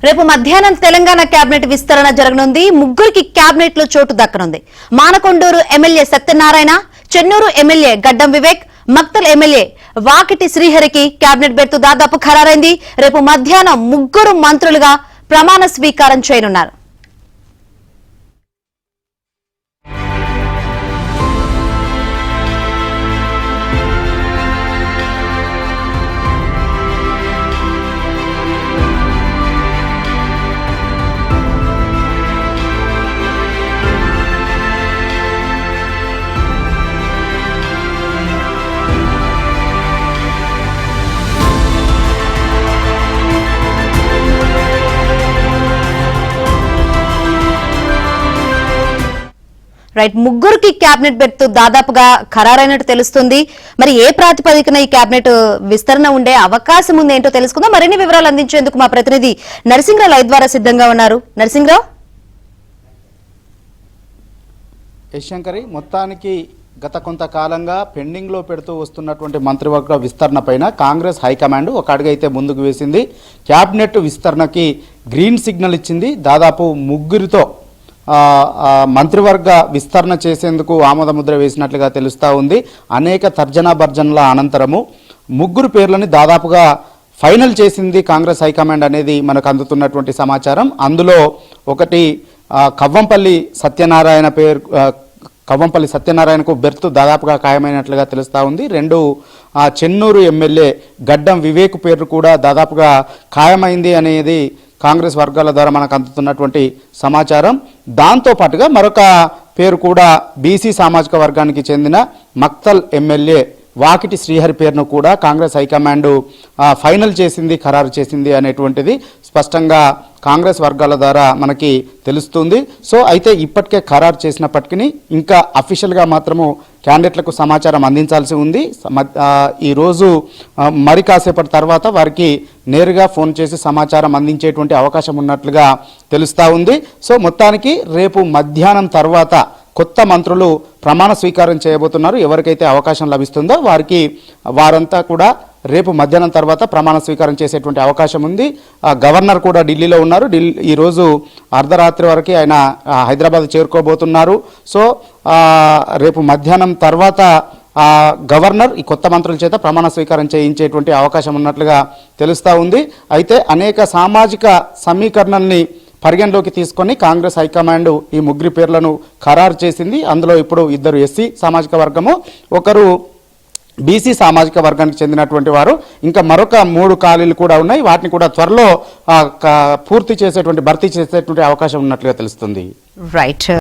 రేపు మధ్యాహ్నం తెలంగాణ కేబినెట్ విస్తరణ జరగనుంది. ముగ్గురికి కేబినెట్ లో చోటు దక్కనుంది. మానకొండూరు ఎమ్మెల్యే సత్యనారాయణ, చెన్నూరు ఎమ్మెల్యే గడ్డం వివేక్, మక్తల్ ఎమ్మెల్యే వాకిటి శ్రీహరికి కేబినెట్ బెర్తు దాదాపు ఖరారైంది. రేపు మధ్యాహ్నం ముగ్గురు మంత్రులుగా ప్రమాణ స్వీకారం చేయనున్నారు. రైట్, ముగ్గురికి కేబినెట్ బెర్తు దాదాపుగా ఖరారైనట్టు తెలుస్తుంది. మరి ఏ ప్రాతిపదికన ఈ కేబినెట్ విస్తరణ ఉండే అవకాశం ఉంది ఏంటో తెలుసుకుందాం. మరిన్ని వివరాలు అందించేందుకు మా ప్రతినిధి నరసింహరావు లైవ్ ద్వారా సిద్ధంగా ఉన్నారు. నరసింహరావు. యశంకరి, మొత్తానికి గత కొంతకాలంగా పెండింగ్లో పెడుతూ వస్తున్నటువంటి మంత్రివర్గ విస్తరణ పైన కాంగ్రెస్ హైకమాండ్ ఒక అడుగైతే ముందుకు వేసింది. క్యాబినెట్ విస్తరణకి గ్రీన్ సిగ్నల్ ఇచ్చింది. దాదాపు ముగ్గురితో మంత్రివర్గ విస్తరణ చేసేందుకు ఆమోద ముద్ర వేసినట్లుగా తెలుస్తూ ఉంది. అనేక తర్జనా భర్జనల అనంతరము ముగ్గురు పేర్లని దాదాపుగా ఫైనల్ చేసింది కాంగ్రెస్ హైకమాండ్ అనేది మనకు అందుతున్నటువంటి సమాచారం. అందులో ఒకటి కవ్వంపల్లి సత్యనారాయణకు బెర్తు దాదాపుగా ఖాయమైనట్లుగా తెలుస్తూ ఉంది. రెండు చెన్నూరు ఎమ్మెల్యే గడ్డం వివేక్ పేరు కూడా దాదాపుగా ఖాయమైంది అనేది కాంగ్రెస్ వర్గాల ద్వారా మనకు అందుతున్నటువంటి సమాచారం. దాంతో పాటుగా మరొక పేరు కూడా బీసీ సామాజిక వర్గానికి చెందిన మక్తల్ ఎమ్మెల్యే వాకిటి శ్రీహరి పేరును కూడా కాంగ్రెస్ హైకమాండ్ ఫైనల్ చేసింది, ఖరారు చేసింది అనేటువంటిది స్పష్టంగా కాంగ్రెస్ వర్గాల ద్వారా మనకి తెలుస్తుంది. సో అయితే ఇప్పటికే ఖరారు చేసినప్పటికీ ఇంకా అఫీషియల్గా మాత్రము క్యాండిడేట్లకు సమాచారం అందించాల్సి ఉంది. ఈరోజు మరి కాసేపటి తర్వాత వారికి నేరుగా ఫోన్ చేసి సమాచారం అందించేటువంటి అవకాశం ఉన్నట్లుగా తెలుస్తూ ఉంది. సో మొత్తానికి రేపు మధ్యాహ్నం తర్వాత కొత్త మంత్రులు ప్రమాణ స్వీకారం చేయబోతున్నారు. ఎవరికైతే అవకాశం లభిస్తుందో వారంతా కూడా రేపు మధ్యాహ్నం తర్వాత ప్రమాణ స్వీకారం చేసేటువంటి అవకాశం ఉంది. గవర్నర్ కూడా ఢిల్లీలో ఉన్నారు. ఈరోజు అర్ధరాత్రి వరకు ఆయన హైదరాబాద్ చేరుకోబోతున్నారు. సో రేపు మధ్యాహ్నం తర్వాత గవర్నర్ ఈ కొత్త మంత్రుల చేత ప్రమాణ స్వీకారం చేయించేటువంటి అవకాశం ఉన్నట్లుగా తెలుస్తూ ఉంది. అయితే అనేక సామాజిక సమీకరణల్ని పరిగణలోకి తీసుకొని కాంగ్రెస్ హైకమాండ్ ఈ ముగ్గురి పేర్లను ఖరారు చేసింది. అందులో ఇప్పుడు ఇద్దరు ఎస్సీ సామాజిక వర్గము, ఒకరు బీసీ సామాజిక వర్గానికి చెందినటువంటి వారు, ఇంకా మరొక 3 ఖాళీలు కూడా ఉన్నాయి. వాటిని కూడా త్వరలో భర్తీ చేసేటువంటి అవకాశం ఉన్నట్లుగా తెలుస్తుంది. రైట్.